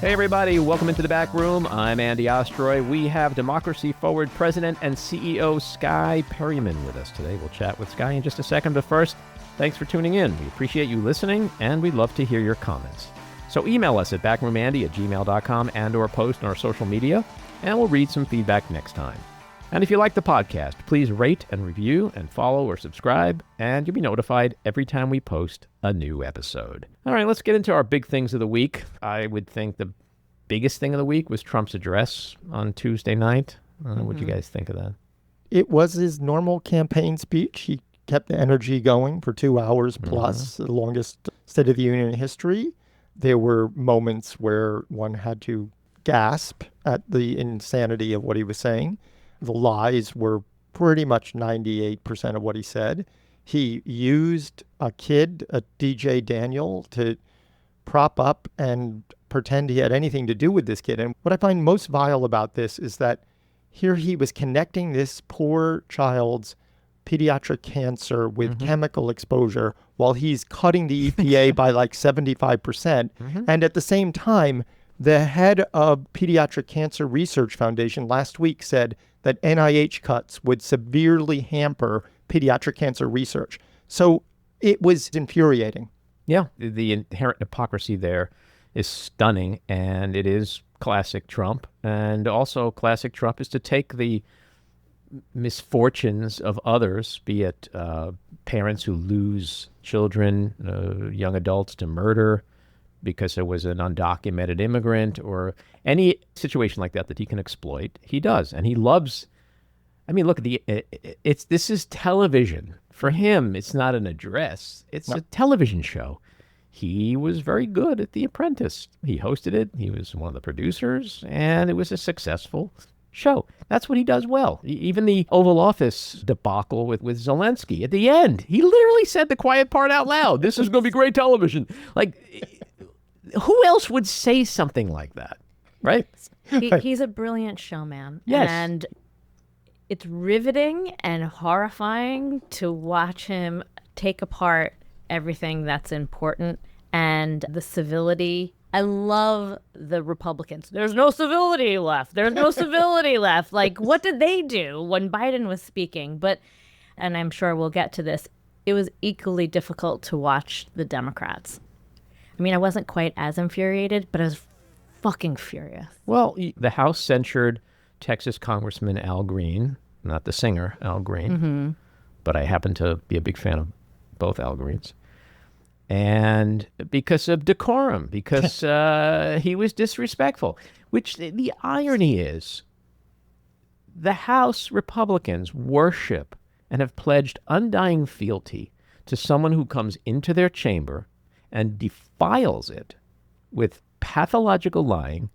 Hey everybody, welcome into the back room. I'm Andy Ostroy. We have Democracy Forward President and CEO Skye Perryman with us today. We'll chat with Skye in just a second, but first, thanks for tuning in. We appreciate you listening, and we'd love to hear your comments. So email us at backroomandy@gmail.com and or post on our social media, and we'll read some feedback next time. And if you like the podcast, please rate and review and follow or subscribe, and you'll be notified every time we post a new episode. All right, let's get into our big things of the week. I would think the biggest thing of the week was Trump's address on Tuesday night. What do you guys think of that? It was his normal campaign speech. He kept the energy going for 2 hours plus, the longest State of the Union in history. There were moments where one had to gasp at the insanity of what he was saying. The lies were pretty much 98% of what he said. He used a kid, a DJ Daniel, to prop up and pretend he had anything to do with this kid. And what I find most vile about this is that here he was connecting this poor child's pediatric cancer with chemical exposure while he's cutting the EPA by like 75%. And at the same time, the head of Pediatric Cancer Research Foundation last week said that NIH cuts would severely hamper pediatric cancer research. So it was infuriating. Yeah, the inherent hypocrisy there is stunning, and it is classic Trump. And also classic Trump is to take the misfortunes of others, be it parents who lose children, young adults to murder because there was an undocumented immigrant, or any situation like that that he can exploit. He does, and he loves. I mean, look at this is television. For him, it's not an address. It's a television show. He was very good at The Apprentice. He hosted it. He was one of the producers, and it was a successful show. That's what he does well. Even the Oval Office debacle with Zelensky, at the end, he literally said the quiet part out loud. This is going to be great television. Like, who else would say something like that, right? He's a brilliant showman. Yes. And it's riveting and horrifying to watch him take apart everything that's important and the civility. I love the Republicans. There's no civility left. There's no civility left. Like, what did they do when Biden was speaking? But, and I'm sure we'll get to this, it was equally difficult to watch the Democrats. I mean, I wasn't quite as infuriated, but I was fucking furious. Well, the House censured Texas Congressman Al Green, not the singer, Al Green, but I happen to be a big fan of both Al Greens. And because of decorum, because he was disrespectful, which the irony is the House Republicans worship and have pledged undying fealty to someone who comes into their chamber and defiles it with pathological lying,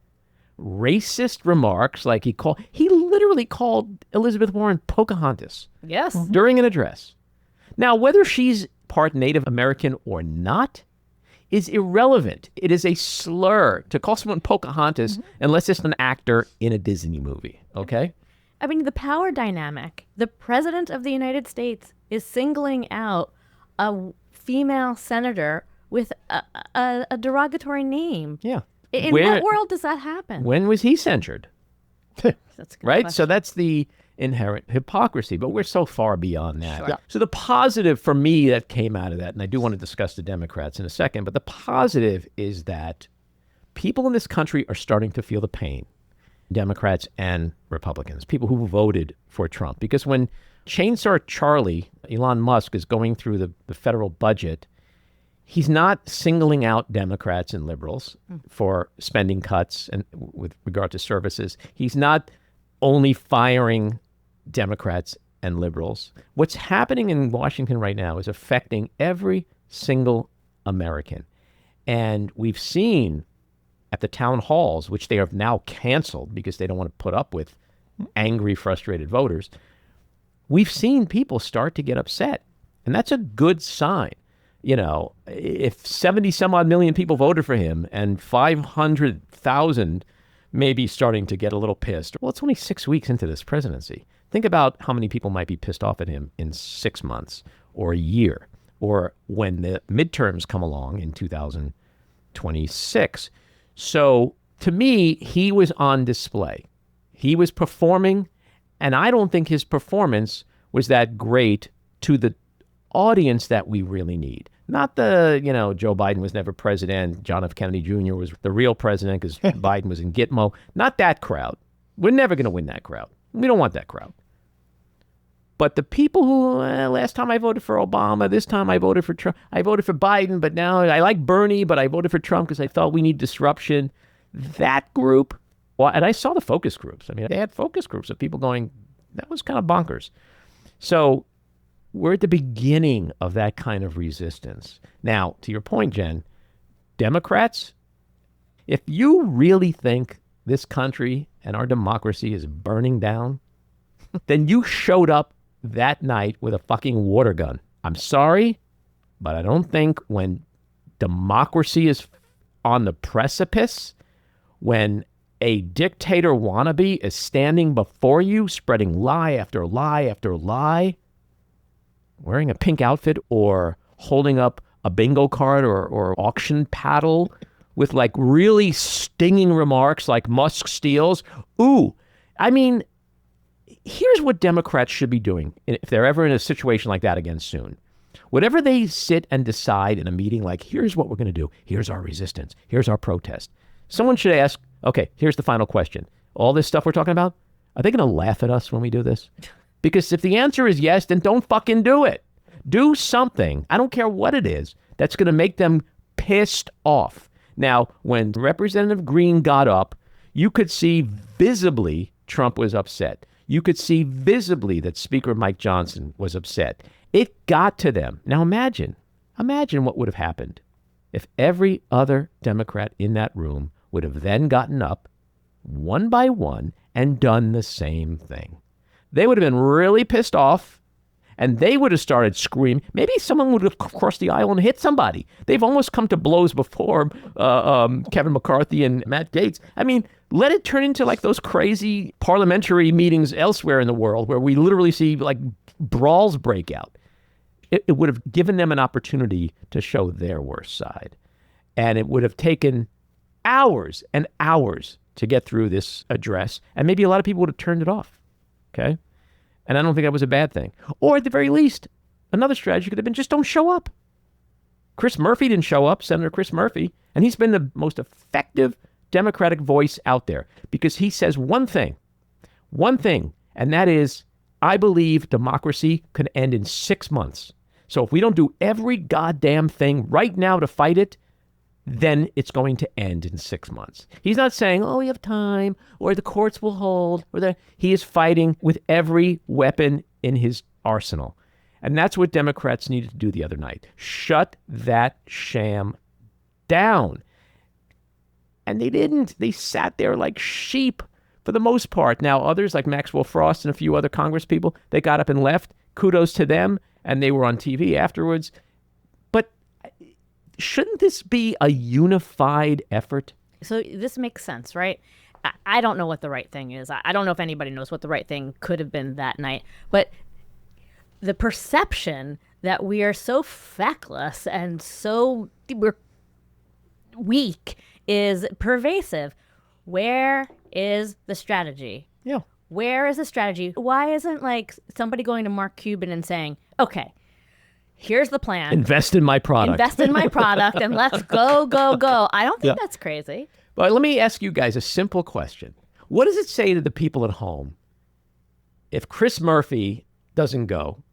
racist remarks, like he literally called Elizabeth Warren Pocahontas. Yes. During an address. Now, whether she's part Native American or not is irrelevant. It is a slur to call someone Pocahontas unless it's an actor in a Disney movie, okay? I mean, the power dynamic. The president of the United States is singling out a female senator with a derogatory name. Yeah. In what world does that happen? When was he censured? That's a good right? question. So that's the inherent hypocrisy, but we're so far beyond that. Sure. Yeah. So the positive for me that came out of that, and I do want to discuss the Democrats in a second, but the positive is that people in this country are starting to feel the pain, Democrats and Republicans, people who voted for Trump. Because when Chainsaw Charlie, Elon Musk, is going through the federal budget, he's not singling out Democrats and liberals for spending cuts and with regard to services. He's not only firing Democrats and liberals. What's happening in Washington right now is affecting every single American. And we've seen at the town halls, which they have now canceled because they don't want to put up with angry, frustrated voters, we've seen people start to get upset. And that's a good sign. You know, if 70 some odd million people voted for him and 500,000 may be starting to get a little pissed, well, it's only 6 weeks into this presidency. Think about how many people might be pissed off at him in 6 months or a year, or when the midterms come along in 2026. So to me, he was on display. He was performing, and I don't think his performance was that great to the audience that we really need. Not the, Joe Biden was never president, John F. Kennedy Jr. was the real president because Biden was in Gitmo. Not that crowd. We're never going to win that crowd. We don't want that crowd. But the people who, last time I voted for Obama, this time I voted for Trump. I voted for Biden, but now I like Bernie, but I voted for Trump because I thought we need disruption. That group, well, and I saw the focus groups. I mean, they had focus groups of people going, that was kind of bonkers. So we're at the beginning of that kind of resistance. Now, to your point, Jen, Democrats, if you really think this country and our democracy is burning down, then you showed up that night with a fucking water gun. I'm sorry, but I don't think when democracy is on the precipice, when a dictator wannabe is standing before you, spreading lie after lie after lie, wearing a pink outfit or holding up a bingo card or auction paddle with like really stinging remarks like Musk steals. Ooh, I mean, here's what Democrats should be doing if they're ever in a situation like that again soon. Whatever they sit and decide in a meeting, like, here's what we're going to do. Here's our resistance. Here's our protest. Someone should ask, okay, here's the final question. All this stuff we're talking about, are they going to laugh at us when we do this? Because if the answer is yes, then don't fucking do it. Do something, I don't care what it is, that's going to make them pissed off. Now, when Representative Green got up, you could see visibly Trump was upset. You could see visibly that Speaker Mike Johnson was upset. It got to them. Now imagine what would have happened if every other Democrat in that room would have then gotten up one by one and done the same thing. They would have been really pissed off, and they would have started screaming. Maybe someone would have crossed the aisle and hit somebody. They've almost come to blows before, Kevin McCarthy and Matt Gaetz. I mean, let it turn into like those crazy parliamentary meetings elsewhere in the world where we literally see like brawls break out. It would have given them an opportunity to show their worst side. And it would have taken hours and hours to get through this address. And maybe a lot of people would have turned it off. Okay? And I don't think that was a bad thing. Or at the very least, another strategy could have been just don't show up. Chris Murphy didn't show up, Senator Chris Murphy, and he's been the most effective Democratic voice out there because he says one thing, and that is, I believe democracy could end in 6 months. So if we don't do every goddamn thing right now to fight it, then it's going to end in 6 months. He's not saying, oh, we have time, or the courts will hold, he is fighting with every weapon in his arsenal. And that's what Democrats needed to do the other night. Shut that sham down. And they didn't. They sat there like sheep for the most part. Now, others like Maxwell Frost and a few other Congress people, they got up and left. Kudos to them. And they were on TV afterwards. But shouldn't this be a unified effort? So this makes sense, right? I don't know what the right thing is. I don't know if anybody knows what the right thing could have been that night. But the perception that we are so feckless and we're weak is pervasive. Where is the strategy? Yeah. Where is the strategy? Why isn't like somebody going to Mark Cuban and saying, okay, here's the plan. Invest in my product. Invest in my product and let's go, go, go. I don't think that's crazy. But let me ask you guys a simple question. What does it say to the people at home if Chris Murphy doesn't go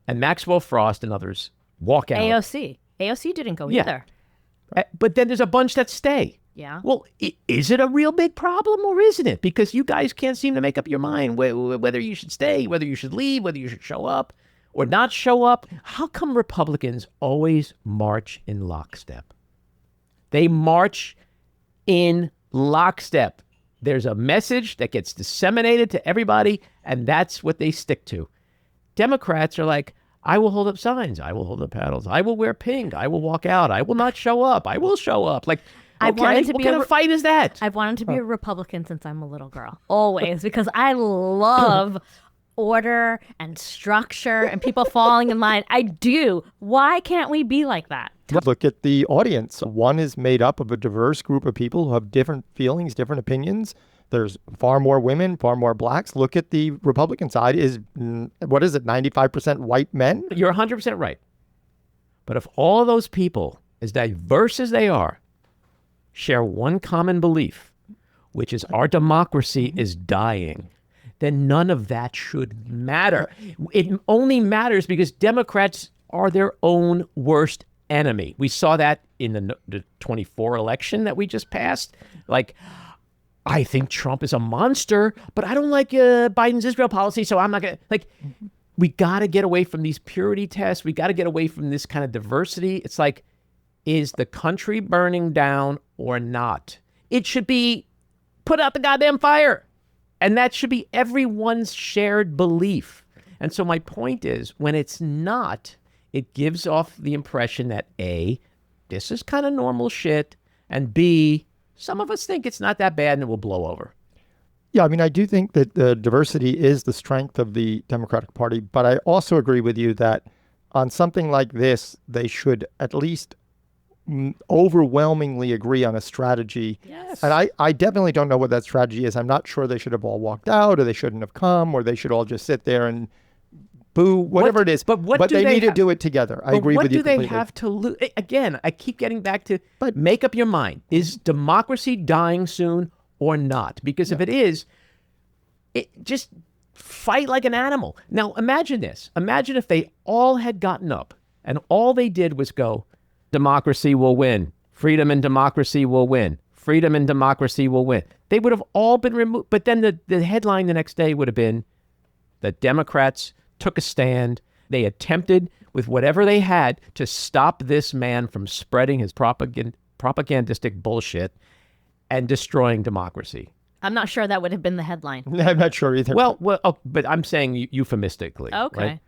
and Maxwell Frost and others walk out? AOC didn't go either. But then there's a bunch that stay. Yeah. Well, is it a real big problem or isn't it? Because you guys can't seem to make up your mind whether you should stay, whether you should leave, whether you should show up or not show up. How come Republicans always march in lockstep? They march in lockstep. There's a message that gets disseminated to everybody, and that's what they stick to. Democrats are like, I will hold up signs. I will hold up paddles. I will wear pink. I will walk out. I will not show up. I will show up. Like, what kind of fight is that? I've wanted to be a Republican since I'm a little girl, always, because I love order and structure and people falling in line. I do. Why can't we be like that? Look at the audience. One is made up of a diverse group of people who have different feelings, different opinions. There's far more women, far more blacks. Look at the Republican side. What is it, 95% white men? You're 100% right. But if all of those people, as diverse as they are, share one common belief, which is our democracy is dying, then none of that should matter. It only matters because Democrats are their own worst enemy. We saw that in the 24 election that we just passed. Like, I think Trump is a monster, but I don't like Biden's Israel policy, so I'm not going to, like, we got to get away from these purity tests. We got to get away from this kind of diversity. It's like, is the country burning down or not? It should be put out the goddamn fire. And that should be everyone's shared belief. And so my point is, when it's not, it gives off the impression that A, this is kind of normal shit, and B, some of us think it's not that bad and it will blow over. Yeah, I mean, I do think that the diversity is the strength of the Democratic Party, but I also agree with you that on something like this, they should at least overwhelmingly agree on a strategy. Yes. And I definitely don't know what that strategy is. I'm not sure they should have all walked out, or they shouldn't have come, or they should all just sit there and boo, whatever it is. But they need to do it together. I agree with you What do they completely. have to lose? Again, I keep getting back to, make up your mind. Is democracy dying soon or not? Because if it is, just fight like an animal. Now, imagine this. Imagine if they all had gotten up and all they did was go, democracy will win. Freedom and democracy will win. Freedom and democracy will win. They would have all been removed. But then the headline the next day would have been that Democrats took a stand. They attempted with whatever they had to stop this man from spreading his propagandistic bullshit and destroying democracy. I'm not sure that would have been the headline. I'm not sure either. Well, but I'm saying euphemistically. Okay. Right?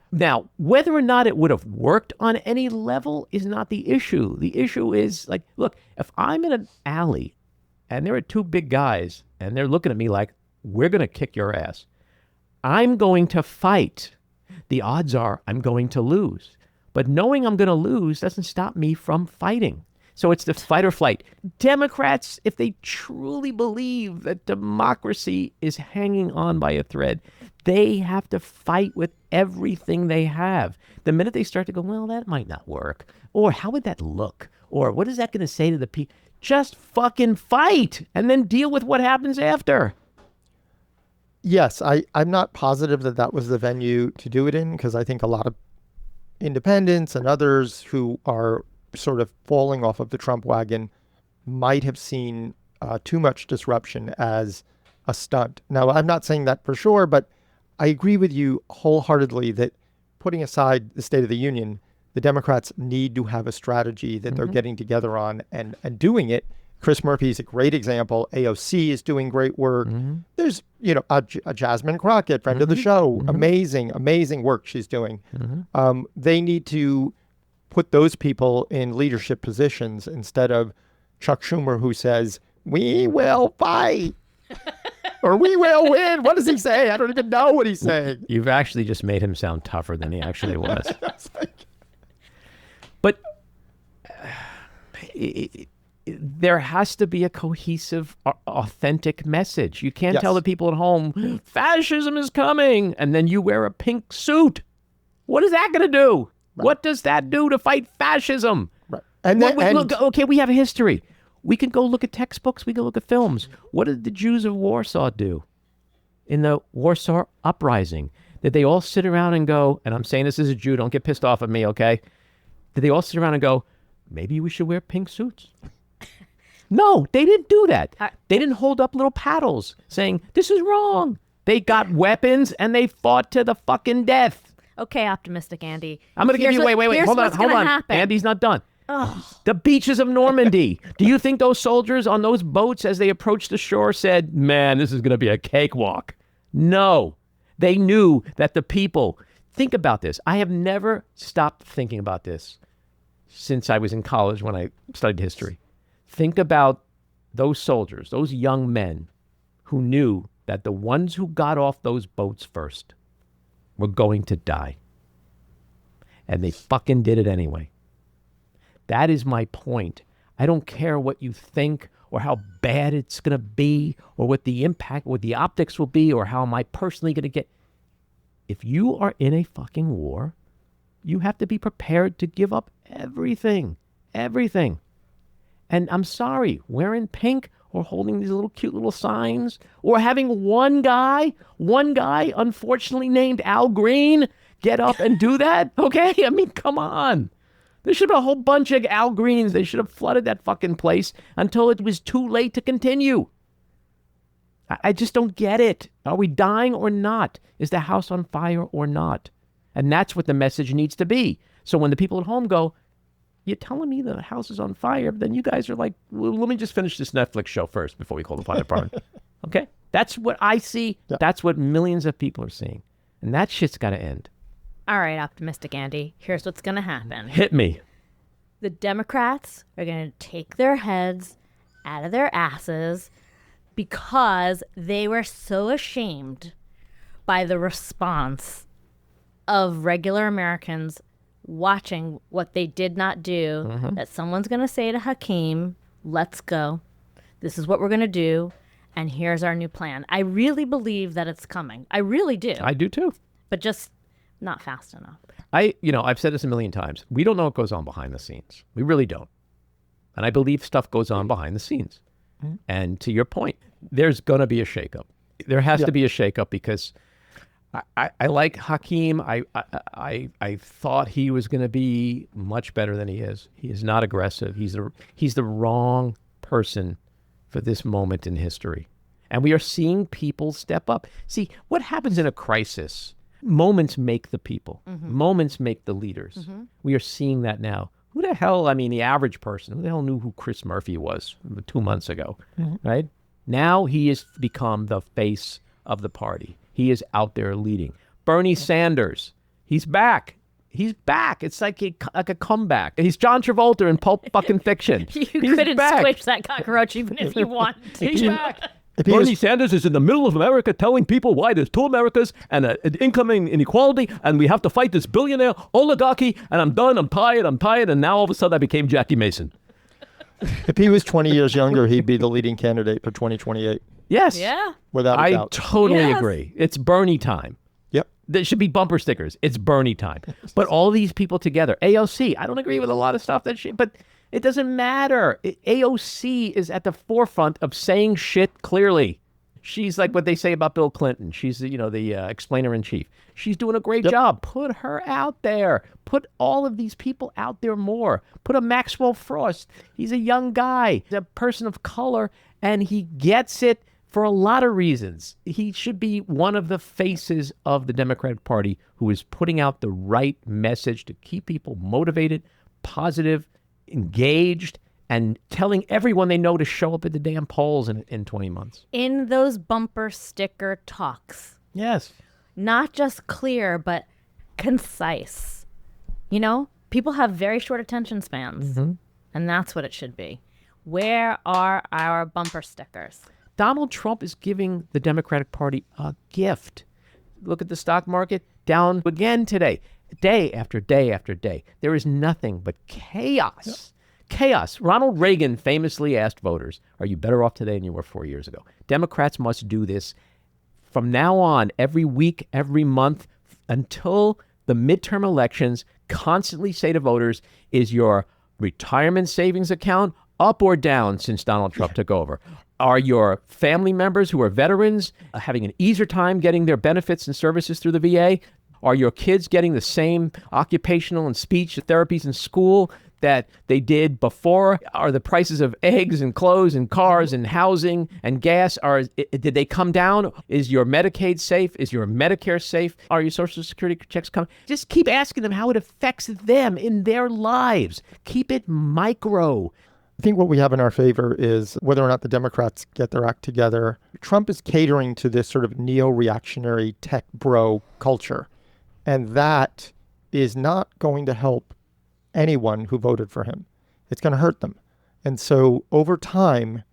Now, whether or not it would have worked on any level is not the issue. The issue is, like, look, if I'm in an alley and there are two big guys and they're looking at me like, we're going to kick your ass, I'm going to fight. The odds are I'm going to lose. But knowing I'm going to lose doesn't stop me from fighting. So it's the fight or flight. Democrats, if they truly believe that democracy is hanging on by a thread, they have to fight with everything they have. The minute they start to go, well, that might not work, or how would that look, or what is that going to say to the people? Just fucking fight and then deal with what happens after. Yes, I'm not positive that that was the venue to do it in, because I think a lot of independents and others who are sort of falling off of the Trump wagon might have seen too much disruption as a stunt. Now, I'm not saying that for sure, but I agree with you wholeheartedly that putting aside the State of the Union, the Democrats need to have a strategy that they're getting together on and doing it. Chris Murphy is a great example. AOC is doing great work. There's, a Jasmine Crockett, friend of the show. Amazing work she's doing. They need to put those people in leadership positions instead of Chuck Schumer, who says, we will fight. Or we will win. What does he say? I don't even know what he's saying. You've actually just made him sound tougher than he actually was. But there has to be a cohesive, authentic message. You can't tell the people at home, fascism is coming, and then you wear a pink suit. What is that going to do? Right. What does that do to fight fascism? Right. And then, look, okay, we have a history. We can go look at textbooks. We can look at films. What did the Jews of Warsaw do in the Warsaw Uprising? Did they all sit around and go, and I'm saying this as a Jew, don't get pissed off at me, okay? Did they all sit around and go, maybe we should wear pink suits? No, they didn't do that. They didn't hold up little paddles saying, this is wrong. They got weapons and they fought to the fucking death. Okay, optimistic Andy. I'm going to give you, wait, hold on. Happen. Andy's not done. The beaches of Normandy. Do you think those soldiers on those boats as they approached the shore said, man, this is going to be a cakewalk? No. They knew that the people, think about this. I have never stopped thinking about this since I was in college when I studied history. Think about those soldiers, those young men who knew that the ones who got off those boats first were going to die. And they fucking did it anyway. That is my point. I don't care what you think or how bad it's going to be or what the impact, what the optics will be or how am I personally going to get. If you are in a fucking war, you have to be prepared to give up everything. Everything. And I'm sorry, wearing pink or holding these little cute little signs or having one guy, unfortunately named Al Green, get up and do that. Okay? I mean, come on. There should have been a whole bunch of Al Greens. They should have flooded that fucking place until it was too late to continue. I just don't get it. Are we dying or not? Is the house on fire or not? And that's what the message needs to be. So when the people at home go, you're telling me the house is on fire, but then you guys are like, well, let me just finish this Netflix show first before we call the fire department. Okay? That's what I see. Yeah. That's what millions of people are seeing. And that shit's got to end. All right, optimistic Andy. Here's what's going to happen. Hit me. The Democrats are going to take their heads out of their asses because they were so ashamed by the response of regular Americans watching what they did not do, that someone's going to say to Hakeem, let's go. This is what we're going to do. And here's our new plan. I really believe that it's coming. I really do. I do too. But just not fast enough. I've said this a million times. We don't know what goes on behind the scenes. We really don't. And I believe stuff goes on behind the scenes. And to your point, there's going to be a shakeup. There has to be a shakeup because I like Hakeem. I thought he was going to be much better than he is. He is not aggressive. He's the wrong person for this moment in history. And we are seeing people step up. See, what happens in a crisis? Moments make the people. Moments make the leaders. We are seeing that now. Who the hell, the average person, who the hell knew who Chris Murphy was 2 months ago, right? Now he has become the face of the party. He is out there leading. Bernie Sanders, he's back. He's back. It's like a comeback. He's John Travolta in Pulp fucking Fiction. He's couldn't back. Squish that cockroach even if you wanted to. He's back. Bernie Sanders is in the middle of America telling people why there's two Americas and an income inequality and we have to fight this billionaire oligarchy and I'm done, I'm tired, and now all of a sudden I became Jackie Mason. If he was 20 years younger, he'd be the leading candidate for 2028. Yes. Yeah. Without a doubt. I totally agree. It's Bernie time. Yep. There should be bumper stickers. It's Bernie time. But all these people together, AOC, I don't agree with a lot of stuff but it doesn't matter. AOC is at the forefront of saying shit clearly. She's like what they say about Bill Clinton. She's the explainer in chief. She's doing a great job. Put her out there. Put all of these people out there more. Put a Maxwell Frost. He's a young guy. He's a person of color, and he gets it for a lot of reasons. He should be one of the faces of the Democratic Party who is putting out the right message to keep people motivated, positive, engaged, and telling everyone they know to show up at the damn polls in 20 months. In those bumper sticker talks. Yes. Not just clear, but concise. People have very short attention spans. And that's what it should be. Where are our bumper stickers? Donald Trump is giving the Democratic Party a gift. Look at the stock market, down again today. Day after day after day. There is nothing but chaos. Yep. Chaos. Ronald Reagan famously asked voters, are you better off today than you were 4 years ago? Democrats must do this from now on, every week, every month, until the midterm elections. Constantly say to voters, is your retirement savings account up or down since Donald Trump took over? Are your family members who are veterans having an easier time getting their benefits and services through the VA? Are your kids getting the same occupational and speech therapies in school that they did before? Are the prices of eggs and clothes and cars and housing and gas, did they come down? Is your Medicaid safe? Is your Medicare safe? Are your Social Security checks coming? Just keep asking them how it affects them in their lives. Keep it micro. I think what we have in our favor is whether or not the Democrats get their act together. Trump is catering to this sort of neo-reactionary tech bro culture. And that is not going to help anyone who voted for him. It's going to hurt them. And so over time,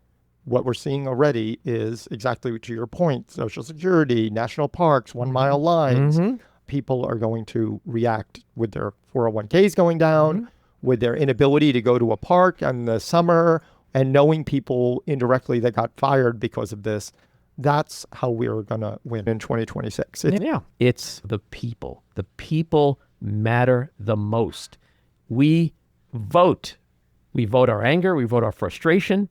what we're seeing already is exactly to your point, Social Security, national parks, 1 mile lines. People are going to react with their 401ks going down, with their inability to go to a park in the summer and knowing people indirectly that got fired because of this. That's how we're going to win in 2026. It's the people. The people matter the most. We vote. We vote our anger, we vote our frustration,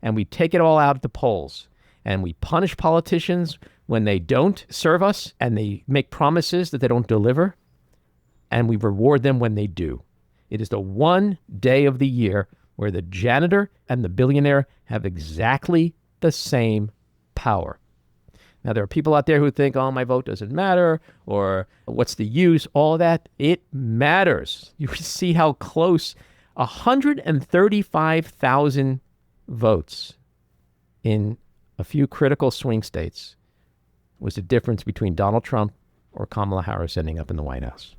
and we take it all out at the polls. And we punish politicians when they don't serve us and they make promises that they don't deliver. And we reward them when they do. It is the one day of the year where the janitor and the billionaire have exactly the same power. Now, there are people out there who think, oh, my vote doesn't matter, or what's the use? All of that, it matters. You see how close 135,000 votes in a few critical swing states was the difference between Donald Trump or Kamala Harris ending up in the White House.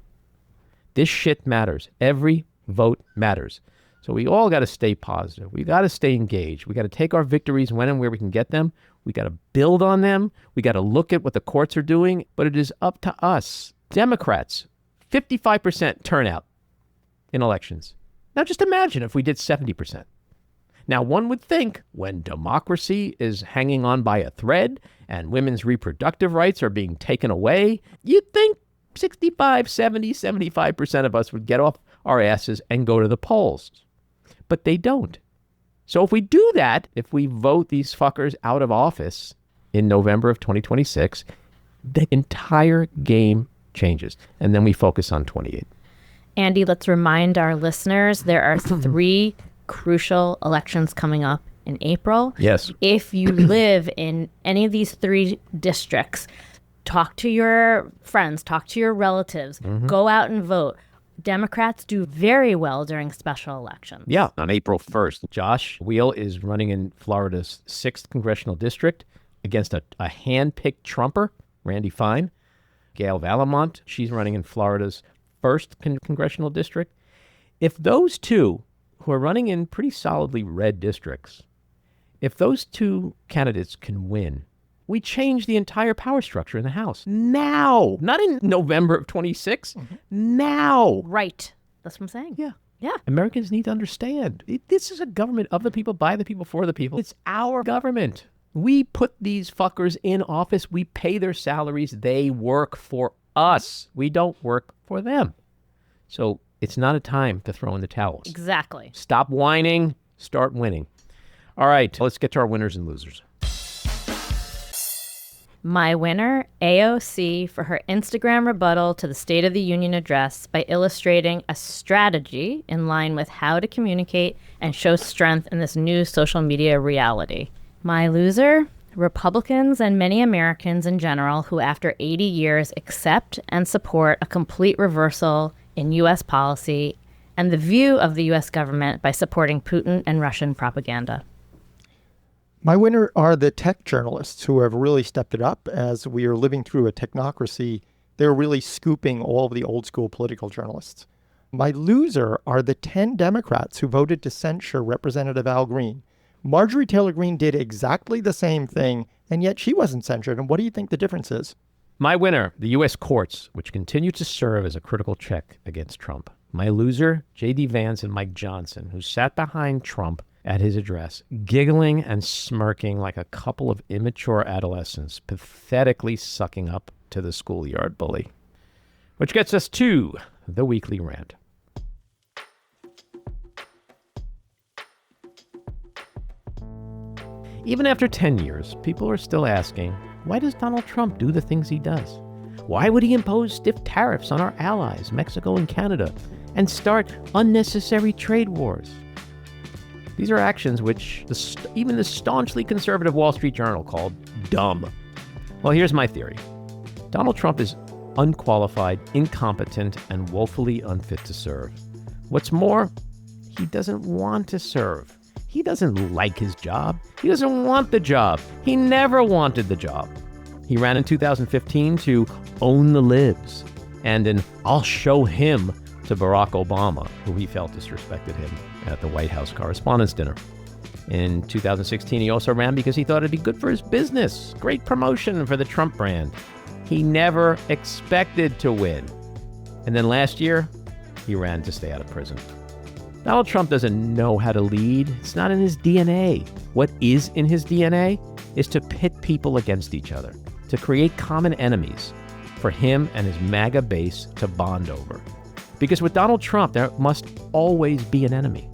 This shit matters. Every vote matters. So we all got to stay positive. We got to stay engaged. We got to take our victories when and where we can get them. We got to build on them. We got to look at what the courts are doing, but it is up to us. Democrats, 55% turnout in elections. Now just imagine if we did 70%. Now one would think when democracy is hanging on by a thread and women's reproductive rights are being taken away, you'd think 65, 70, 75% of us would get off our asses and go to the polls. But they don't. So if we do that, if we vote these fuckers out of office in November of 2026, the entire game changes. And then we focus on 28. Andy, let's remind our listeners there are 3 crucial elections coming up in April. Yes. If you live in any of these 3 districts, talk to your friends, talk to your relatives, go out and vote. Democrats do very well during special elections. Yeah, on April 1st, Josh Wheel is running in Florida's 6th congressional district against a hand-picked Trumper, Randy Fine. Gail Valamont, she's running in Florida's 1st congressional district. If those two, who are running in pretty solidly red districts, if those 2 candidates can win, we change the entire power structure in the House. Now, not in November of 26, now. Right. That's what I'm saying. Yeah. Yeah. Americans need to understand. This is a government of the people, by the people, for the people. It's our government. We put these fuckers in office. We pay their salaries. They work for us. We don't work for them. So it's not a time to throw in the towels. Exactly. Stop whining. Start winning. All right. Let's get to our winners and losers. My winner, AOC, for her Instagram rebuttal to the State of the Union address by illustrating a strategy in line with how to communicate and show strength in this new social media reality. My loser, Republicans and many Americans in general who after 80 years accept and support a complete reversal in U.S. policy and the view of the U.S. government by supporting Putin and Russian propaganda. My winner are the tech journalists who have really stepped it up. As we are living through a technocracy, they're really scooping all of the old school political journalists. My loser are the 10 Democrats who voted to censure Representative Al Green. Marjorie Taylor Greene did exactly the same thing, and yet she wasn't censured. And what do you think the difference is? My winner, the U.S. courts, which continue to serve as a critical check against Trump. My loser, J.D. Vance and Mike Johnson, who sat behind Trump at his address, giggling and smirking like a couple of immature adolescents, pathetically sucking up to the schoolyard bully. Which gets us to the weekly rant. Even after 10 years, people are still asking, why does Donald Trump do the things he does? Why would he impose stiff tariffs on our allies, Mexico and Canada, and start unnecessary trade wars? These are actions which even the staunchly conservative Wall Street Journal called dumb. Well, here's my theory. Donald Trump is unqualified, incompetent, and woefully unfit to serve. What's more, he doesn't want to serve. He doesn't like his job. He doesn't want the job. He never wanted the job. He ran in 2015 to own the libs and an I'll show him to Barack Obama, who he felt disrespected him at the White House Correspondents' Dinner. In 2016, he also ran because he thought it'd be good for his business. Great promotion for the Trump brand. He never expected to win. And then last year, he ran to stay out of prison. Donald Trump doesn't know how to lead. It's not in his DNA. What is in his DNA is to pit people against each other, to create common enemies for him and his MAGA base to bond over. Because with Donald Trump, there must always be an enemy.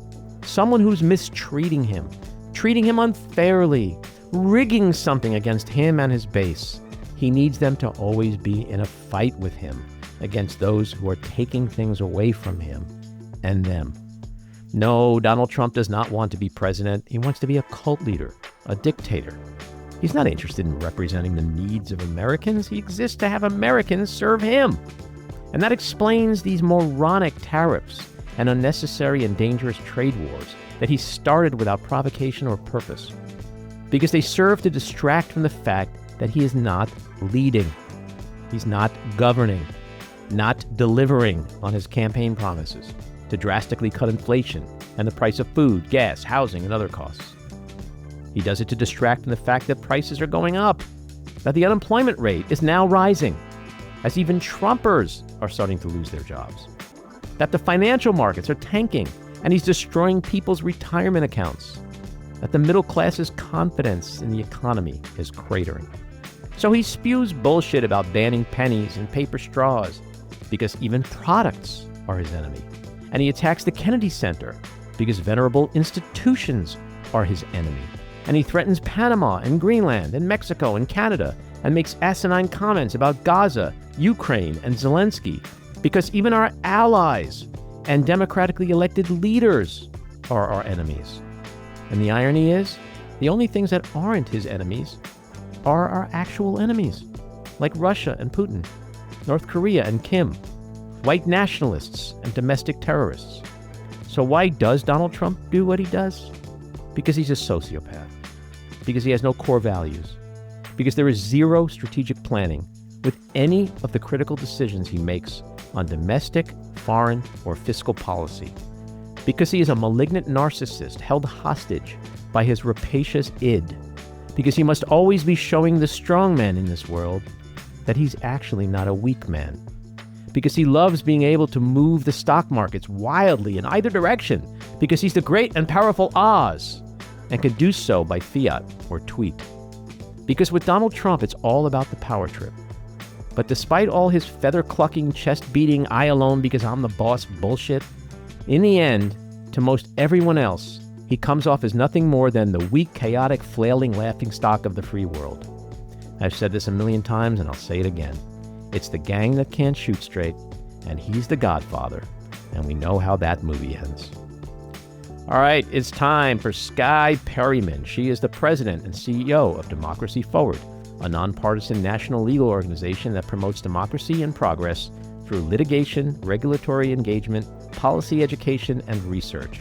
Someone who's mistreating him, treating him unfairly, rigging something against him and his base. He needs them to always be in a fight with him against those who are taking things away from him and them. No, Donald Trump does not want to be president. He wants to be a cult leader, a dictator. He's not interested in representing the needs of Americans. He exists to have Americans serve him. And that explains these moronic tariffs and unnecessary and dangerous trade wars that he started without provocation or purpose. Because they serve to distract from the fact that he is not leading. He's not governing, not delivering on his campaign promises to drastically cut inflation and the price of food, gas, housing, and other costs. He does it to distract from the fact that prices are going up, that the unemployment rate is now rising, as even Trumpers are starting to lose their jobs, that the financial markets are tanking, and he's destroying people's retirement accounts, that the middle class's confidence in the economy is cratering. So he spews bullshit about banning pennies and paper straws, because even products are his enemy. And he attacks the Kennedy Center because venerable institutions are his enemy. And he threatens Panama and Greenland and Mexico and Canada and makes asinine comments about Gaza, Ukraine, and Zelensky because even our allies and democratically elected leaders are our enemies. And the irony is, the only things that aren't his enemies are our actual enemies, like Russia and Putin, North Korea and Kim, white nationalists and domestic terrorists. So why does Donald Trump do what he does? Because he's a sociopath. Because he has no core values. Because there is zero strategic planning with any of the critical decisions he makes on domestic, foreign, or fiscal policy. Because he is a malignant narcissist held hostage by his rapacious id. Because he must always be showing the strong man in this world that he's actually not a weak man. Because he loves being able to move the stock markets wildly in either direction, because he's the great and powerful Oz, and can do so by fiat or tweet. Because with Donald Trump, it's all about the power trip. But despite all his feather-clucking, chest-beating, I alone because I'm the boss bullshit, in the end, to most everyone else, he comes off as nothing more than the weak, chaotic, flailing laughingstock of the free world. I've said this a million times, and I'll say it again. It's the gang that can't shoot straight, and he's the godfather, and we know how that movie ends. All right, it's time for Skye Perryman. She is the president and CEO of Democracy Forward, a nonpartisan national legal organization that promotes democracy and progress through litigation, regulatory engagement, policy education, and research.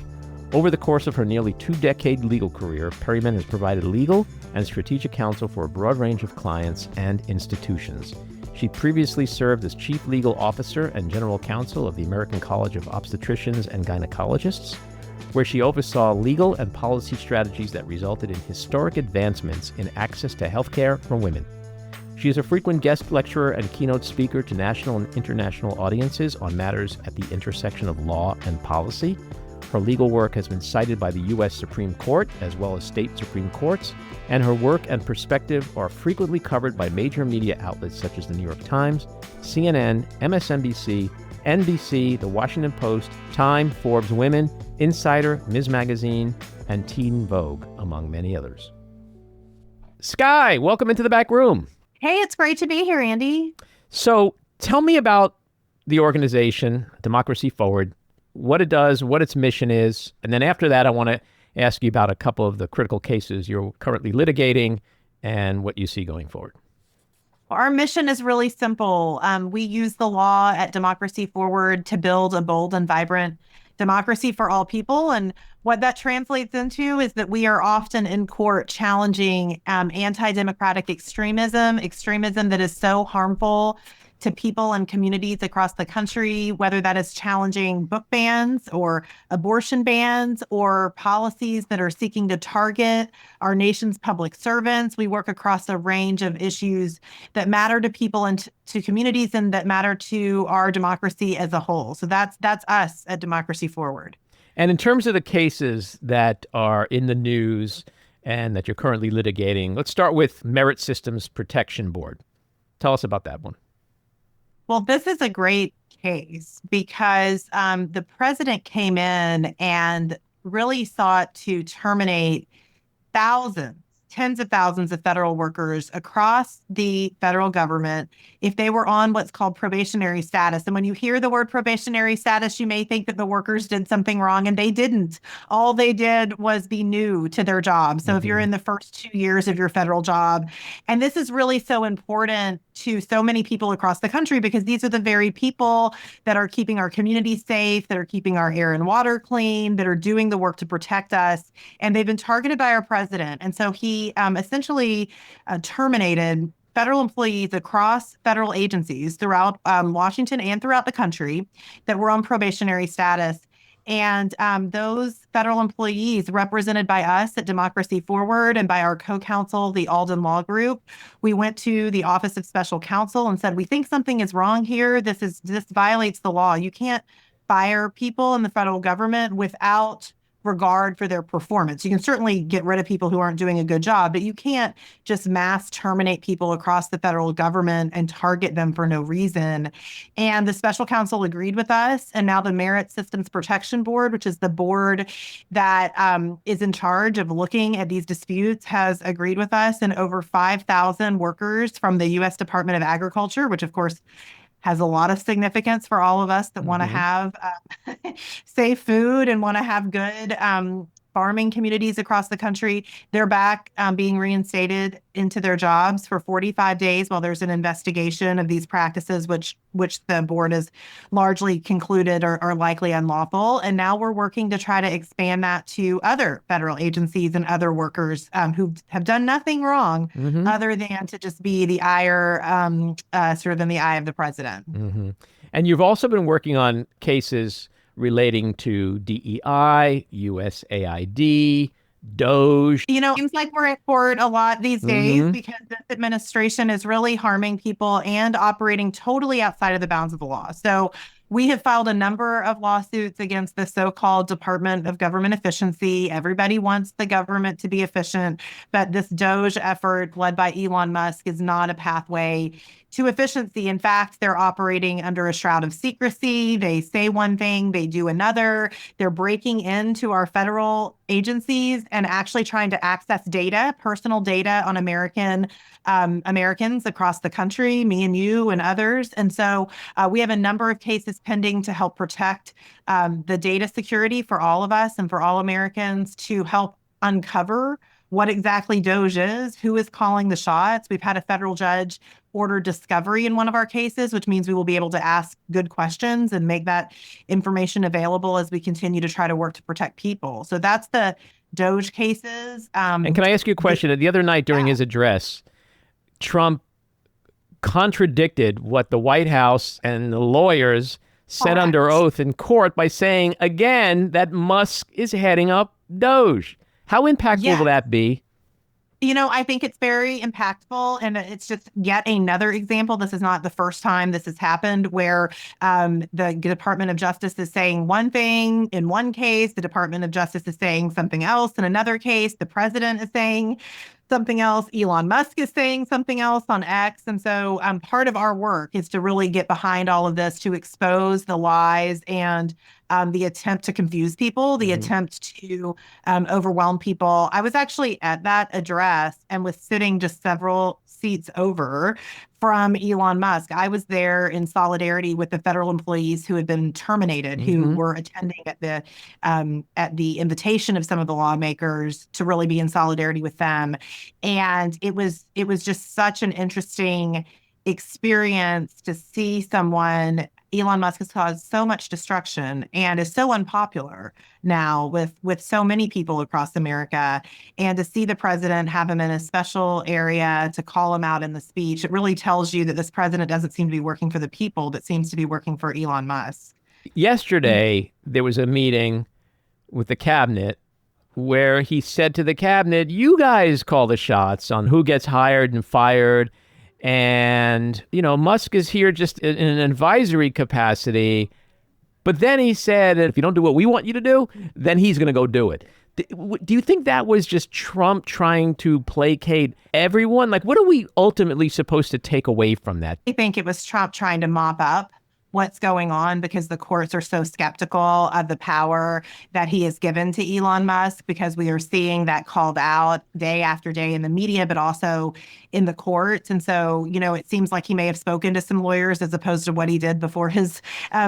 Over the course of her nearly 2-decade legal career, Perryman has provided legal and strategic counsel for a broad range of clients and institutions. She previously served as Chief Legal Officer and General Counsel of the American College of Obstetricians and Gynecologists, where she oversaw legal and policy strategies that resulted in historic advancements in access to healthcare for women. She is a frequent guest lecturer and keynote speaker to national and international audiences on matters at the intersection of law and policy. Her legal work has been cited by the U.S. Supreme Court as well as state Supreme Courts, and her work and perspective are frequently covered by major media outlets such as the New York Times, CNN, MSNBC, NBC, The Washington Post, Time, Forbes Women, Insider, Ms. Magazine, and Teen Vogue, among many others. Skye, welcome into the back room. Hey, it's great to be here, Andy. So tell me about the organization, Democracy Forward, what it does, what its mission is, and then after that, I want to ask you about a couple of the critical cases you're currently litigating and what you see going forward. Our mission is really simple. We use the law at Democracy Forward to build a bold and vibrant democracy for all people. And what that translates into is that we are often in court challenging anti-democratic extremism that is so harmful to people and communities across the country, whether that is challenging book bans or abortion bans or policies that are seeking to target our nation's public servants. We work across a range of issues that matter to people and to communities and that matter to our democracy as a whole. So that's us at Democracy Forward. And in terms of the cases that are in the news and that you're currently litigating, let's start with Merit Systems Protection Board. Tell us about that one. Well, this is a great case because the president came in and really sought to terminate thousands, tens of thousands of federal workers across the federal government if they were on what's called probationary status. And when you hear the word probationary status, you may think that the workers did something wrong, and they didn't. All they did was be new to their job. So if you're in the first 2 years of your federal job, and this is really so important to so many people across the country because these are the very people that are keeping our communities safe, that are keeping our air and water clean, that are doing the work to protect us. And they've been targeted by our president. And so he essentially terminated federal employees across federal agencies throughout Washington and throughout the country that were on probationary status. And those federal employees represented by us at Democracy Forward and by our co-counsel, the Alden Law Group, we went to the Office of Special Counsel and said, we think something is wrong here. This violates the law. You can't fire people in the federal government without regard for their performance. You can certainly get rid of people who aren't doing a good job, but you can't just mass terminate people across the federal government and target them for no reason. And the special counsel agreed with us. And now the Merit Systems Protection Board, which is the board that is in charge of looking at these disputes, has agreed with us. And over 5,000 workers from the U.S. Department of Agriculture, which of course has a lot of significance for all of us that want to have safe food and want to have good farming communities across the country. They're back being reinstated into their jobs for 45 days while there's an investigation of these practices, which the board has largely concluded are likely unlawful. And now we're working to try to expand that to other federal agencies and other workers who have done nothing wrong other than to just be the ire, sort of in the eye of the president. And you've also been working on cases relating to DEI, USAID, DOGE. You know, it seems like we're in court a lot these days because this administration is really harming people and operating totally outside of the bounds of the law. So we have filed a number of lawsuits against the so-called Department of Government Efficiency. Everybody wants the government to be efficient, but this DOGE effort led by Elon Musk is not a pathway to efficiency. In fact, they're operating under a shroud of secrecy. They say one thing, they do another. They're breaking into our federal agencies and actually trying to access data, personal data on Americans across the country, me and you and others. And so we have a number of cases pending to help protect the data security for all of us and for all Americans to help uncover what exactly DOGE is, who is calling the shots. We've had a federal judge order discovery in one of our cases, which means we will be able to ask good questions and make that information available as we continue to try to work to protect people. So that's the DOGE cases. And can I ask you a question? The other night during his address, Trump contradicted what the White House and the lawyers said under oath in court by saying, again, that Musk is heading up DOGE. How impactful will that be? You know, I think it's very impactful, and it's just yet another example. This is not the first time this has happened where the Department of Justice is saying one thing in one case, the Department of Justice is saying something else in another case, the president is saying something else, Elon Musk is saying something else on X. And so part of our work is to really get behind all of this, to expose the lies and the attempt to confuse people, the attempt to overwhelm people. I was actually at that address and was sitting just several seats over from Elon Musk. I was there in solidarity with the federal employees who had been terminated, who were attending at the invitation of some of the lawmakers to really be in solidarity with them. And it was just such an interesting experience to see someone. Elon Musk has caused so much destruction and is so unpopular now with so many people across America. And to see the president have him in a special area to call him out in the speech, it really tells you that this president doesn't seem to be working for the people, but seems to be working for Elon Musk. Yesterday, there was a meeting with the cabinet where he said to the cabinet, you guys call the shots on who gets hired and fired. And, you know, Musk is here just in an advisory capacity. But then he said, if you don't do what we want you to do, then he's going to go do it. Do you think that was just Trump trying to placate everyone? Like, what are we ultimately supposed to take away from that? I think it was Trump trying to mop up what's going on because the courts are so skeptical of the power that he has given to Elon Musk, because we are seeing that called out day after day in the media, but also in the courts. And so, it seems like he may have spoken to some lawyers as opposed to what he did before his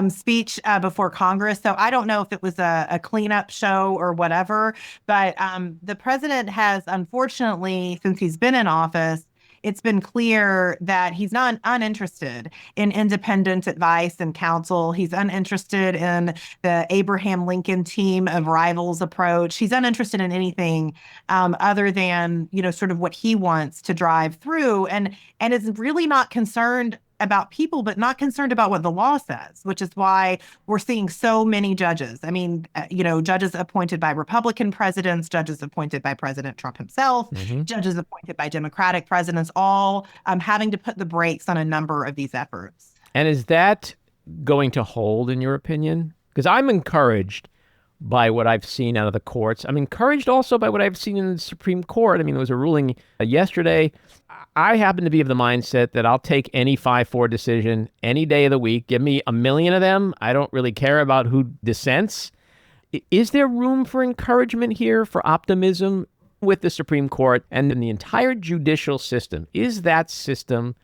speech before Congress. So I don't know if it was a cleanup show or whatever, but the president has, unfortunately, since he's been in office, it's been clear that he's not uninterested in independent advice and counsel. He's uninterested in the Abraham Lincoln team of rivals approach. He's uninterested in anything other than, sort of what he wants to drive through, and is really not concerned about people, but not concerned about what the law says, which is why we're seeing so many judges. I mean, judges appointed by Republican presidents, judges appointed by President Trump himself, judges appointed by Democratic presidents, all having to put the brakes on a number of these efforts. And is that going to hold, in your opinion? Because I'm encouraged by what I've seen out of the courts. I'm encouraged also by what I've seen in the Supreme Court. I mean, there was a ruling yesterday. I happen to be of the mindset that I'll take any 5-4 decision any day of the week. Give me 1 million of them. I don't really care about who dissents. Is there room for encouragement here, for optimism with the Supreme Court and in the entire judicial system? Is that system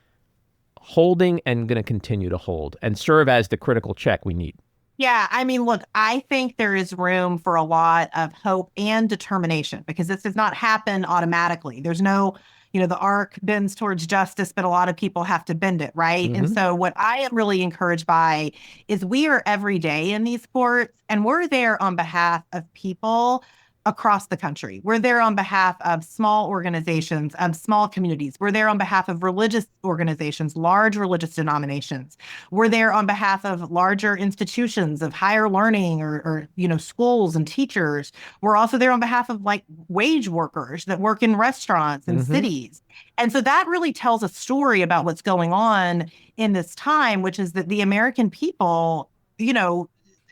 holding and going to continue to hold and serve as the critical check we need? Yeah, I mean, look, I think there is room for a lot of hope and determination, because this does not happen automatically. There's no, the arc bends towards justice, but a lot of people have to bend it, right? And so what I am really encouraged by is we are every day in these courts, and we're there on behalf of people across the country. We're there on behalf of small organizations, small communities. We're there on behalf of religious organizations, large religious denominations. We're there on behalf of larger institutions of higher learning or schools and teachers. We're also there on behalf of wage workers that work in restaurants and cities. And so that really tells a story about what's going on in this time, which is that the American people,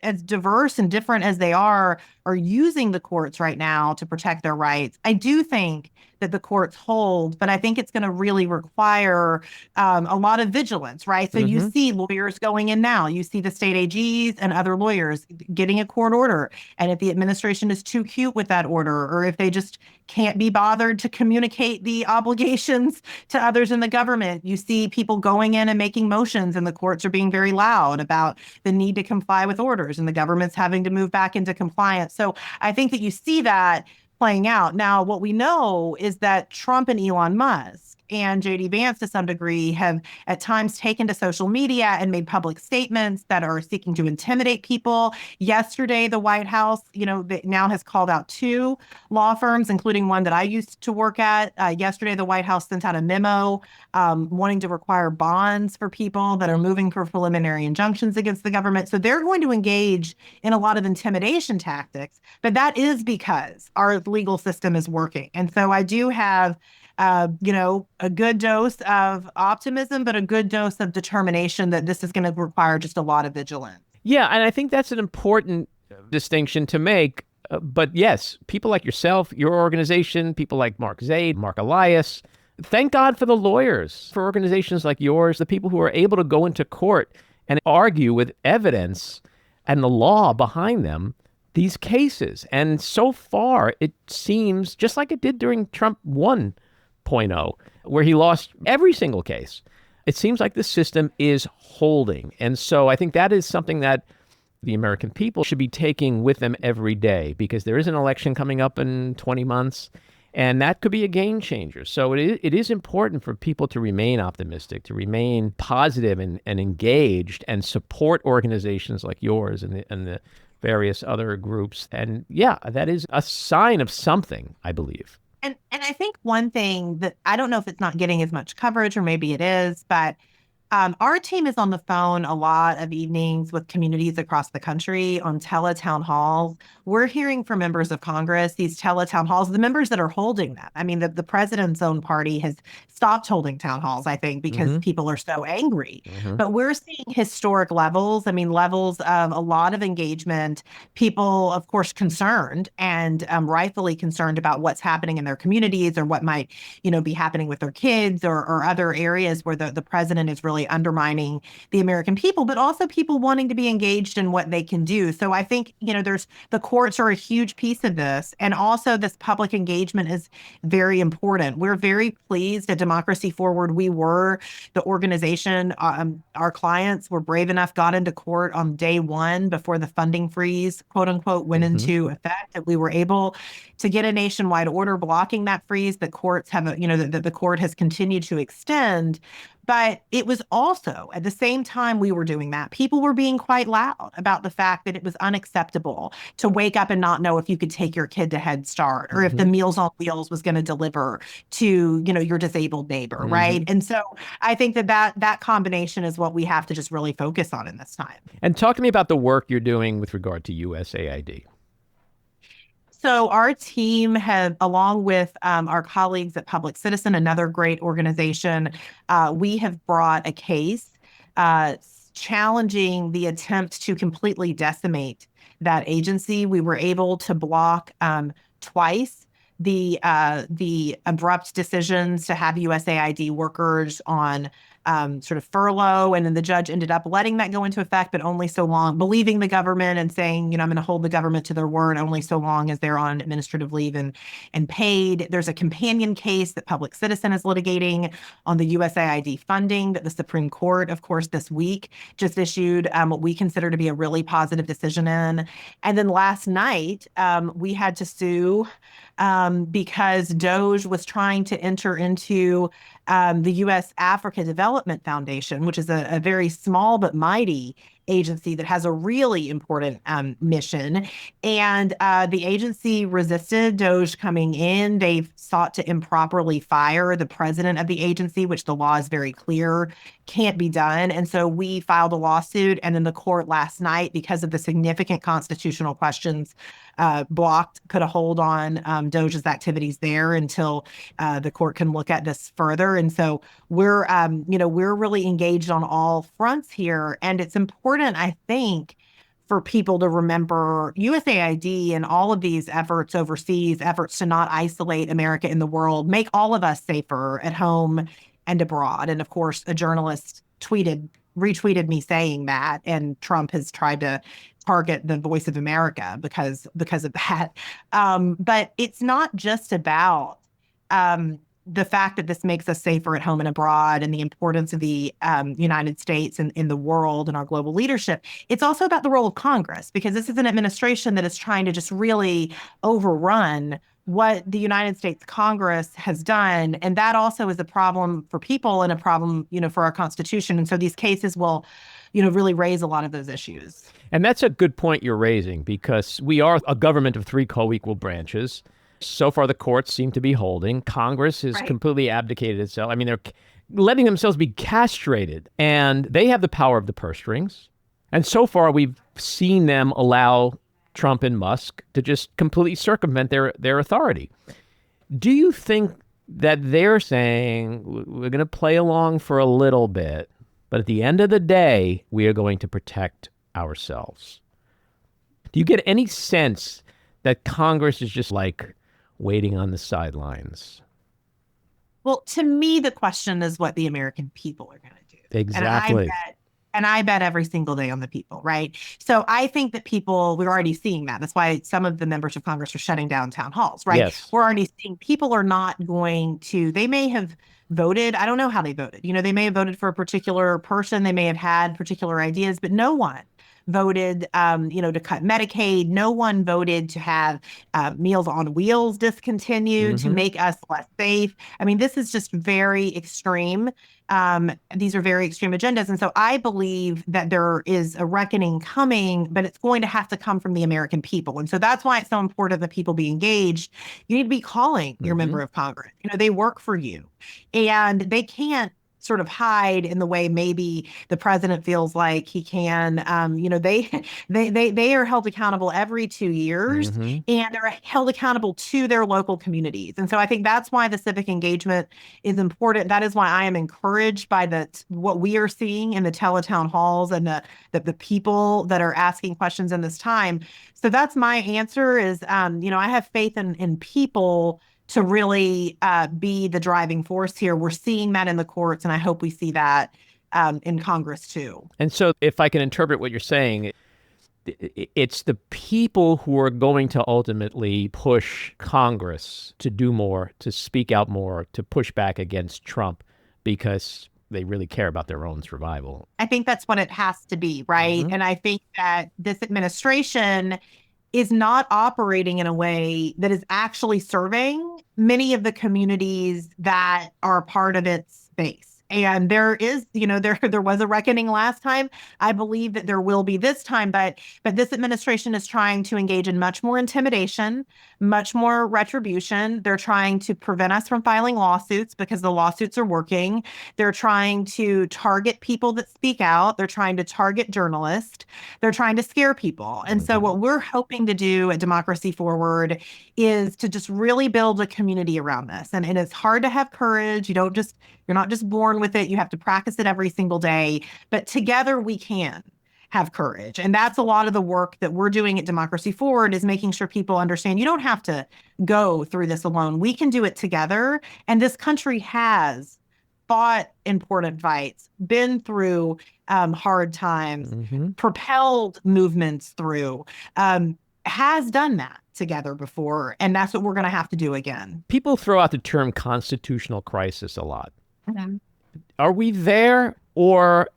as diverse and different as they are using the courts right now to protect their rights. I do think that the courts hold, but I think it's going to really require a lot of vigilance, right? So you see lawyers going in now. You see the state AGs and other lawyers getting a court order. And if the administration is too cute with that order, or if they just can't be bothered to communicate the obligations to others in the government, you see people going in and making motions, and the courts are being very loud about the need to comply with orders, and the government's having to move back into compliance. So I think that you see that playing out. Now, what we know is that Trump and Elon Musk and J.D. Vance, to some degree, have at times taken to social media and made public statements that are seeking to intimidate people. Yesterday, the White House, now has called out 2 law firms, including one that I used to work at. Yesterday, the White House sent out a memo wanting to require bonds for people that are moving for preliminary injunctions against the government. So they're going to engage in a lot of intimidation tactics, but that is because our legal system is working. And so I do have a good dose of optimism, but a good dose of determination that this is going to require just a lot of vigilance. Yeah, and I think that's an important distinction to make. But yes, people like yourself, your organization, people like Mark Zaid, Mark Elias, thank God for the lawyers, for organizations like yours, the people who are able to go into court and argue with evidence and the law behind them these cases. And so far, it seems just like it did during Trump 1.0, where he lost every single case. It seems like the system is holding. And so I think that is something that the American people should be taking with them every day, because there is an election coming up in 20 months, and that could be a game changer. So it is important for people to remain optimistic, to remain positive and engaged, and support organizations like yours and the various other groups. And yeah, that is a sign of something, I believe. And I think one thing that I don't know if it's not getting as much coverage, or maybe it is, but Our team is on the phone a lot of evenings with communities across the country on teletown halls. We're hearing from members of Congress, these teletown halls, the members that are holding them. I mean, the president's own party has stopped holding town halls, I think, because people are so angry. But we're seeing historic levels. I mean, levels of a lot of engagement, people, of course, concerned and rightfully concerned about what's happening in their communities or what might, be happening with their kids or other areas where the president is really undermining the American people, but also people wanting to be engaged in what they can do. So I think, there's the courts are a huge piece of this. And also this public engagement is very important. We're very pleased at Democracy Forward. We were the organization, our clients were brave enough, got into court on day one before the funding freeze, quote unquote, went into effect, that we were able to get a nationwide order blocking that freeze. The courts have, the court has continued to extend. But it was also at the same time we were doing that, people were being quite loud about the fact that it was unacceptable to wake up and not know if you could take your kid to Head Start or if the Meals on Wheels was going to deliver to, your disabled neighbor, right? And so I think that combination is what we have to just really focus on in this time. And talk to me about the work you're doing with regard to USAID. So our team have, along with our colleagues at Public Citizen, another great organization, we have brought a case challenging the attempt to completely decimate that agency. We were able to block twice the abrupt decisions to have USAID workers on sort of furlough. And then the judge ended up letting that go into effect, but only so long, believing the government and saying, I'm going to hold the government to their word only so long as they're on administrative leave and paid. There's a companion case that Public Citizen is litigating on the USAID funding that the Supreme Court, of course, this week just issued what we consider to be a really positive decision in. And then last night, we had to sue because DOGE was trying to enter into the U.S. Africa Development Foundation, which is a very small but mighty agency that has a really important mission. And the agency resisted DOGE coming in. They've sought to improperly fire the president of the agency, which the law is very clear can't be done. And so we filed a lawsuit, and then the court last night, because of the significant constitutional questions, put a hold on DOGE's activities there until the court can look at this further. And so we're really engaged on all fronts here. And it's important, I think, for people to remember USAID and all of these efforts overseas, efforts to not isolate America in the world, make all of us safer at home and abroad. And of course, a journalist retweeted me saying that, and Trump has tried to target the Voice of America because of that. But it's not just about the fact that this makes us safer at home and abroad and the importance of the United States and in the world and our global leadership. It's also about the role of Congress, because this is an administration that is trying to just really overrun what the United States Congress has done. And that also is a problem for people and a problem, for our Constitution. And so these cases will, really raise a lot of those issues. And that's a good point you're raising, because we are a government of three co-equal branches. So far, the courts seem to be holding. Congress has completely abdicated itself. I mean, they're letting themselves be castrated, and they have the power of the purse strings. And so far, we've seen them allow Trump and Musk to just completely circumvent their authority. Do you think that they're saying, we're going to play along for a little bit, but at the end of the day, we are going to protect ourselves? Do you get any sense that Congress is just like waiting on the sidelines? Well, to me, the question is what the American people are going to do. Exactly. And I bet every single day on the people, right? So I think that we're already seeing that. That's why some of the members of Congress are shutting down town halls, right? Yes. We're already seeing people are not going to, they may have voted. I don't know how they voted. They may have voted for a particular person. They may have had particular ideas, but no one voted, to cut Medicaid. No one voted to have Meals on Wheels discontinued, to make us less safe. I mean, this is just very extreme. These are very extreme agendas. And so I believe that there is a reckoning coming, but it's going to have to come from the American people. And so that's why it's so important that people be engaged. You need to be calling your member of Congress. They work for you, and they can't sort of hide in the way maybe the president feels like he can. They are held accountable every 2 years, and they're held accountable to their local communities. And so I think that's why the civic engagement is important. That is why I am encouraged by what we are seeing in the teletown halls and the people that are asking questions in this time. So that's my answer is, I have faith in people to really be the driving force here. We're seeing that in the courts, and I hope we see that in Congress too. And so if I can interpret what you're saying, it's the people who are going to ultimately push Congress to do more, to speak out more, to push back against Trump because they really care about their own survival. I think that's what it has to be, right? And I think that this administration is not operating in a way that is actually serving many of the communities that are part of its base. And there is, there was a reckoning last time. I believe that there will be this time, but this administration is trying to engage in much more intimidation, much more retribution. They're trying to prevent us from filing lawsuits because the lawsuits are working. They're trying to target people that speak out. They're trying to target journalists. They're trying to scare people. And so what we're hoping to do at Democracy Forward is to just really build a community around this. And it's hard to have courage. You're not just born with it. You have to practice it every single day. But together we can have courage. And that's a lot of the work that we're doing at Democracy Forward is making sure people understand you don't have to go through this alone. We can do it together. And this country has fought important fights, been through hard times, propelled movements through, has done that together before. And that's what we're going to have to do again. People throw out the term constitutional crisis a lot. Are we there, or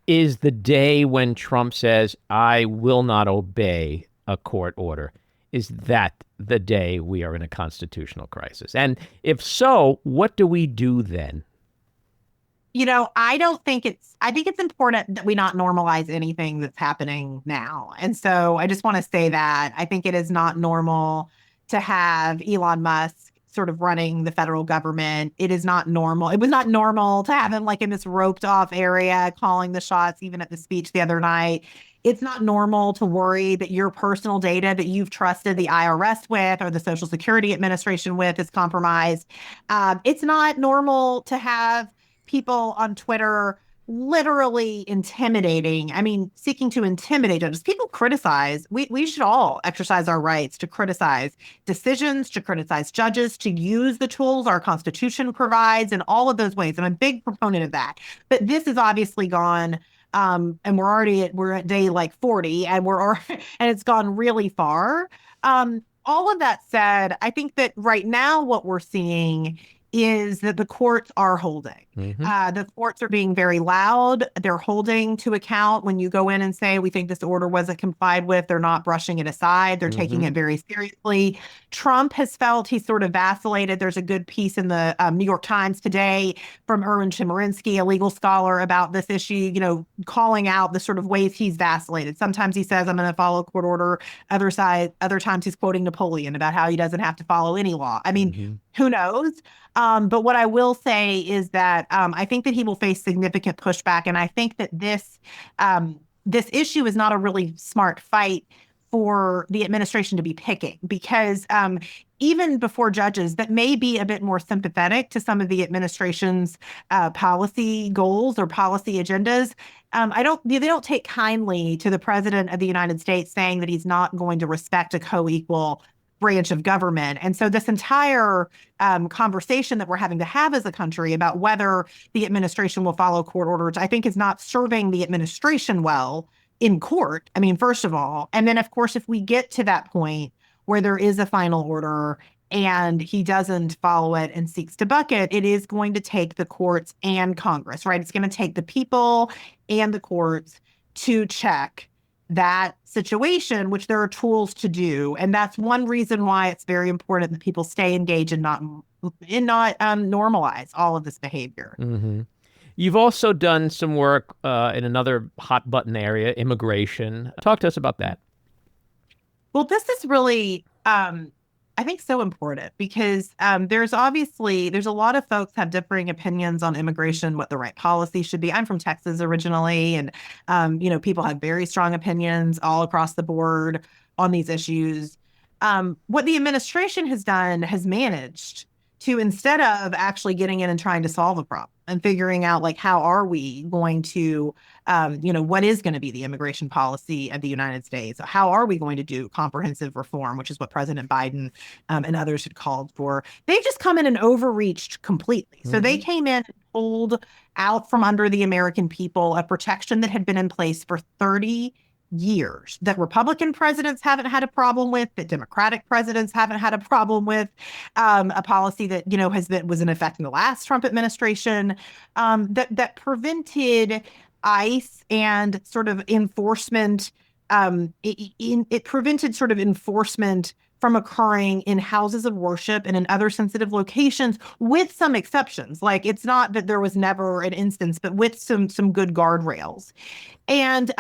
is the day when Trump says, I will not obey a court order, is that the day we are in a constitutional crisis? And if so, what do we do then? I think it's important that we not normalize anything that's happening now. And so I just want to say that I think it is not normal to have Elon Musk sort of running the federal government. It is not normal. It was not normal to have him like in this roped off area calling the shots, even at the speech the other night. It's not normal to worry that your personal data that you've trusted the IRS with or the Social Security Administration with is compromised. It's not normal to have people on Twitter literally seeking to intimidate judges. People criticize. We should all exercise our rights to criticize decisions, to criticize judges, to use the tools our Constitution provides in all of those ways. I'm a big proponent of that. But this has obviously gone, and we're at day like 40, and and it's gone really far. All of that said, I think that right now what we're seeing is that the courts are holding. The courts are being very loud. They're holding to account when you go in and say, we think this order wasn't complied with. They're not brushing it aside. They're taking it very seriously. Trump has felt he's sort of vacillated. There's a good piece in the New York Times today from Erwin Chemerinsky, a legal scholar, about this issue, calling out the sort of ways he's vacillated. Sometimes he says, I'm going to follow a court order. Other times he's quoting Napoleon about how he doesn't have to follow any law. I mean, who knows? But what I will say is that I think that he will face significant pushback. And I think that this issue is not a really smart fight for the administration to be picking, because even before judges that may be a bit more sympathetic to some of the administration's policy goals or policy agendas, they don't take kindly to the president of the United States saying that he's not going to respect a co-equal branch of government. And so this entire conversation that we're having to have as a country about whether the administration will follow court orders, I think is not serving the administration well in court. I mean, first of all, and then of course, if we get to that point where there is a final order and he doesn't follow it and seeks to buck it, it is going to take the courts and Congress, right? It's going to take the people and the courts to check that situation, which there are tools to do. And that's one reason why it's very important that people stay engaged and not normalize all of this behavior. You've also done some work in another hot button area, immigration. Talk to us about that. Well, this is really, I think so important because there's a lot of folks have differing opinions on immigration, what the right policy should be. I'm from Texas originally, and people have very strong opinions all across the board on these issues. What the administration has done has managed to, instead of actually getting in and trying to solve a problem and figuring out like how are we going to what is going to be the immigration policy of the United States? How are we going to do comprehensive reform, which is what President Biden and others had called for? They just come in and overreached completely. So they came in and pulled out from under the American people a protection that had been in place for 30 years, that Republican presidents haven't had a problem with, that Democratic presidents haven't had a problem with, a policy that was in effect in the last Trump administration, that prevented ICE and sort of enforcement. It prevented sort of enforcement from occurring in houses of worship and in other sensitive locations, with some exceptions. Like, it's not that there was never an instance, but with some good guardrails. And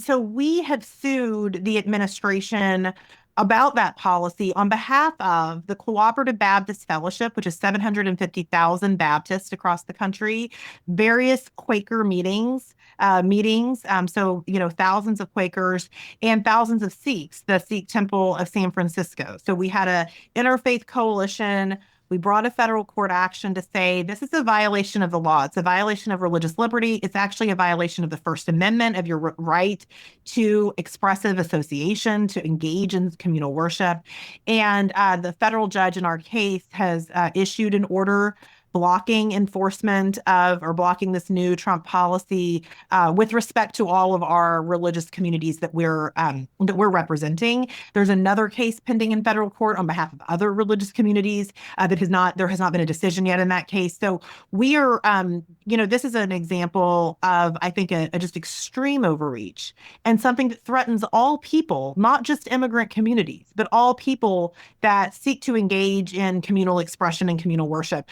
so we have sued the administration about that policy on behalf of the Cooperative Baptist Fellowship, which is 750,000 Baptists across the country, various Quaker meetings, so thousands of Quakers and thousands of Sikhs, the Sikh Temple of San Francisco. So we had a interfaith coalition. We brought a federal court action to say this is a violation of the law. It's a violation of religious liberty. It's actually a violation of the First Amendment, of your right to expressive association, to engage in communal worship. And the federal judge in our case has issued an order blocking enforcement of, or blocking this new Trump policy with respect to all of our religious communities that we're representing. There's another case pending in federal court on behalf of other religious communities there has not been a decision yet in that case. So we are, this is an example of, I think, a just extreme overreach, and something that threatens all people, not just immigrant communities, but all people that seek to engage in communal expression and communal worship.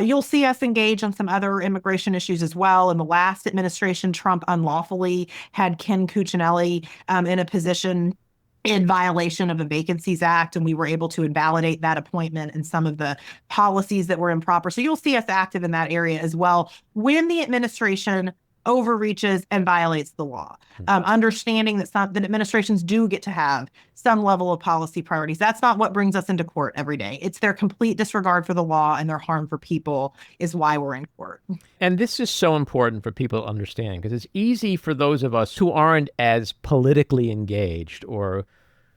You'll see us engage on some other immigration issues as well. In the last administration, Trump unlawfully had Ken Cuccinelli in a position in violation of the Vacancies Act, and we were able to invalidate that appointment and some of the policies that were improper. So you'll see us active in that area as well when the administration overreaches and violates the law. Understanding that administrations do get to have some level of policy priorities. That's not what brings us into court every day. It's their complete disregard for the law and their harm for people is why we're in court. And this is so important for people to understand, because it's easy for those of us who aren't as politically engaged or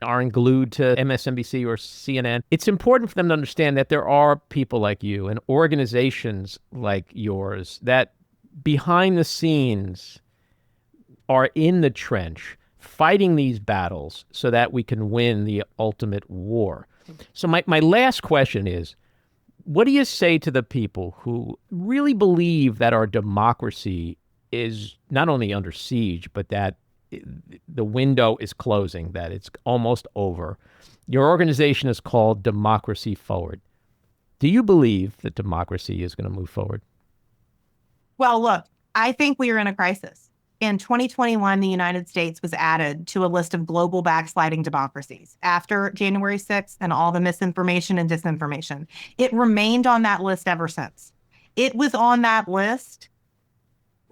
aren't glued to MSNBC or CNN. It's important for them to understand that there are people like you and organizations like yours that behind the scenes are in the trench fighting these battles so that we can win the ultimate war. So my last question is, what do you say to the people who really believe that our democracy is not only under siege, but that the window is closing, that it's almost over? Your organization is called Democracy Forward. Do you believe that democracy is going to move forward? Well, look, I think we are in a crisis. In 2021, the United States was added to a list of global backsliding democracies after January 6th and all the misinformation and disinformation. It remained on that list ever since. It was on that list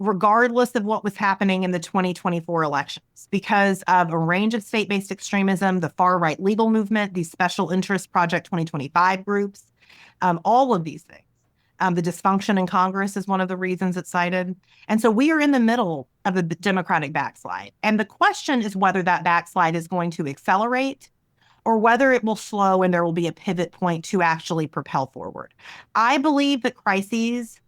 regardless of what was happening in the 2024 elections, because of a range of state-based extremism, the far-right legal movement, these special interest Project 2025 groups, all of these things. The dysfunction in Congress is one of the reasons it's cited. And so we are in the middle of a Democratic backslide. And the question is whether that backslide is going to accelerate or whether it will slow and there will be a pivot point to actually propel forward. I believe that crises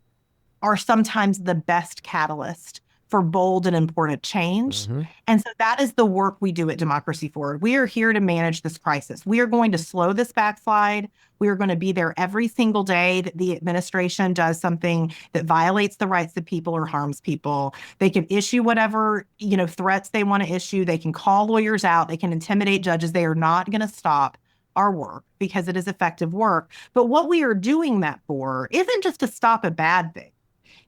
are sometimes the best catalyst for bold and important change. Mm-hmm. And so that is the work we do at Democracy Forward. We are here to manage this crisis. We are going to slow this backslide. We are going to be there every single day that the administration does something that violates the rights of people or harms people. They can issue whatever, threats they want to issue. They can call lawyers out. They can intimidate judges. They are not going to stop our work because it is effective work. But what we are doing that for isn't just to stop a bad thing.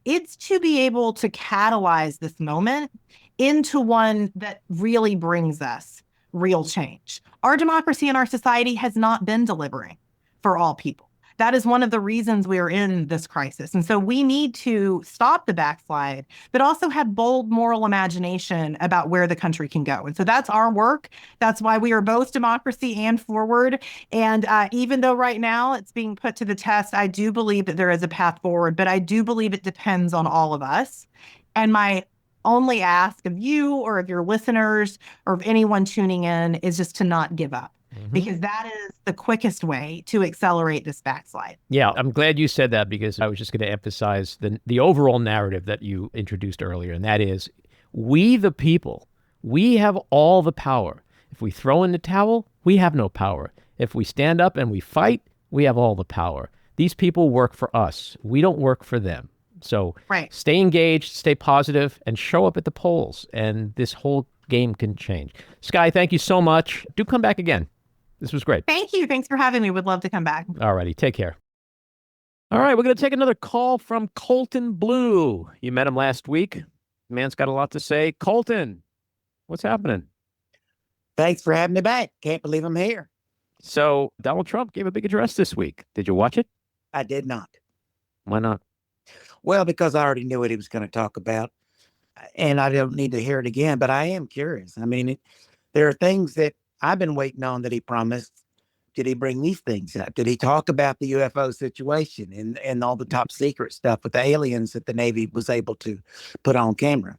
It's to be able to catalyze this moment into one that really brings us real change. Our democracy and our society has not been delivering for all people. That is one of the reasons we are in this crisis. And so we need to stop the backslide, but also have bold moral imagination about where the country can go. And so that's our work. That's why we are both democracy and forward. And even though right now it's being put to the test, I do believe that there is a path forward, but I do believe it depends on all of us. And my only ask of you or of your listeners or of anyone tuning in is just to not give up. Because that is the quickest way to accelerate this backslide. Yeah, I'm glad you said that, because I was just going to emphasize the overall narrative that you introduced earlier, and that is, we the people, we have all the power. If we throw in the towel, we have no power. If we stand up and we fight, we have all the power. These people work for us. We don't work for them. So Stay engaged, stay positive, and show up at the polls, and this whole game can change. Skye, thank you so much. Do come back again. This was great. Thank you. Thanks for having me. Would love to come back. All righty. Take care. All right. We're going to take another call from Colton Blue. You met him last week. Man's got a lot to say. Colton, what's happening? Thanks for having me back. Can't believe I'm here. So Donald Trump gave a big address this week. Did you watch it? I did not. Why not? Well, because I already knew what he was going to talk about, and I don't need to hear it again, but I am curious. I mean, there are things that I've been waiting on that he promised. Did he bring these things up? Did he talk about the UFO situation and all the top secret stuff with the aliens that the Navy was able to put on camera?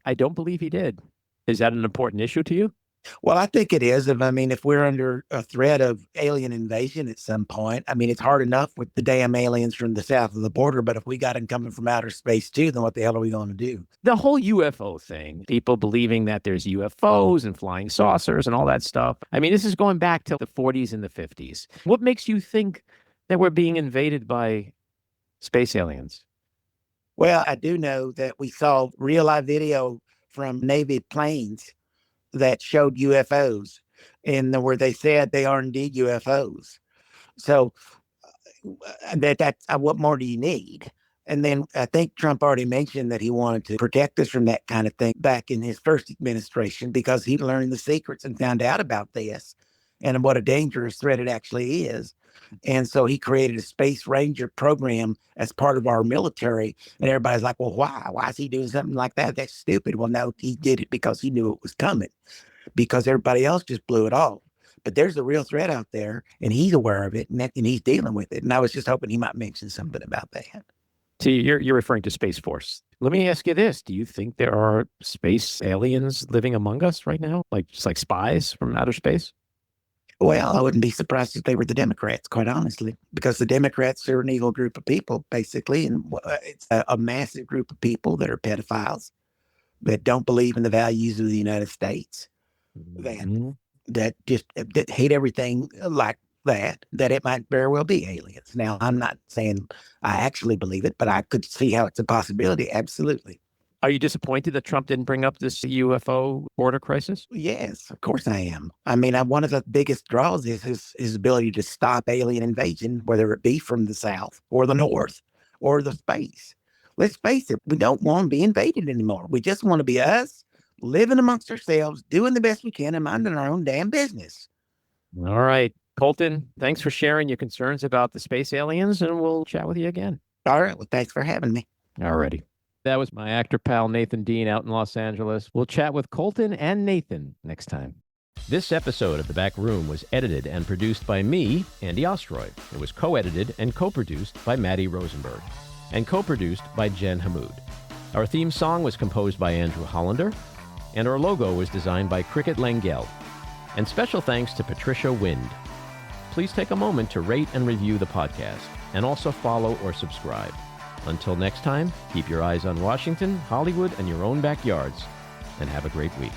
I don't believe he did. Is that an important issue to you? Well, I think it is. If we're under a threat of alien invasion at some point, it's hard enough with the damn aliens from the south of the border, but if we got them coming from outer space too, then what the hell are we going to do? The whole UFO thing, people believing that there's UFOs and flying saucers and all that stuff. This is going back to the 40s and the 50s. What makes you think that we're being invaded by space aliens? Well, I do know that we saw real live video from Navy planes that showed UFOs and where they said they are indeed UFOs. So that's what more do you need? And then I think Trump already mentioned that he wanted to protect us from that kind of thing back in his first administration, because he learned the secrets and found out about this and what a dangerous threat it actually is. And so he created a Space Ranger program as part of our military. And everybody's like, well, why? Why is he doing something like that? That's stupid. Well, no, he did it because he knew it was coming, because everybody else just blew it off. But there's a real threat out there, and he's aware of it, and he's dealing with it. And I was just hoping he might mention something about that. See, you're referring to Space Force. Let me ask you this. Do you think there are space aliens living among us right now? Just like spies from outer space? Well, I wouldn't be surprised if they were the Democrats, quite honestly, because the Democrats are an evil group of people, basically. And it's a massive group of people that are pedophiles, that don't believe in the values of the United States, that hate everything like that it might very well be aliens. Now, I'm not saying I actually believe it, but I could see how it's a possibility. Absolutely. Are you disappointed that Trump didn't bring up this UFO border crisis? Yes, of course I am. One of the biggest draws is his ability to stop alien invasion, whether it be from the south or the north or the space. Let's face it, we don't want to be invaded anymore. We just want to be us, living amongst ourselves, doing the best we can, and minding our own damn business. All right. Colton, thanks for sharing your concerns about the space aliens, and we'll chat with you again. All right. Well, thanks for having me. All righty. That was my actor pal, Nathan Dean, out in Los Angeles. We'll chat with Colton and Nathan next time. This episode of The Back Room was edited and produced by me, Andy Ostroy. It was co-edited and co-produced by Matty Rosenberg and co-produced by Jen Hammoud. Our theme song was composed by Andrew Hollander, and our logo was designed by Cricket Lengyel. And special thanks to Patricia Wind. Please take a moment to rate and review the podcast, and also follow or subscribe. Until next time, keep your eyes on Washington, Hollywood, and your own backyards, and have a great week.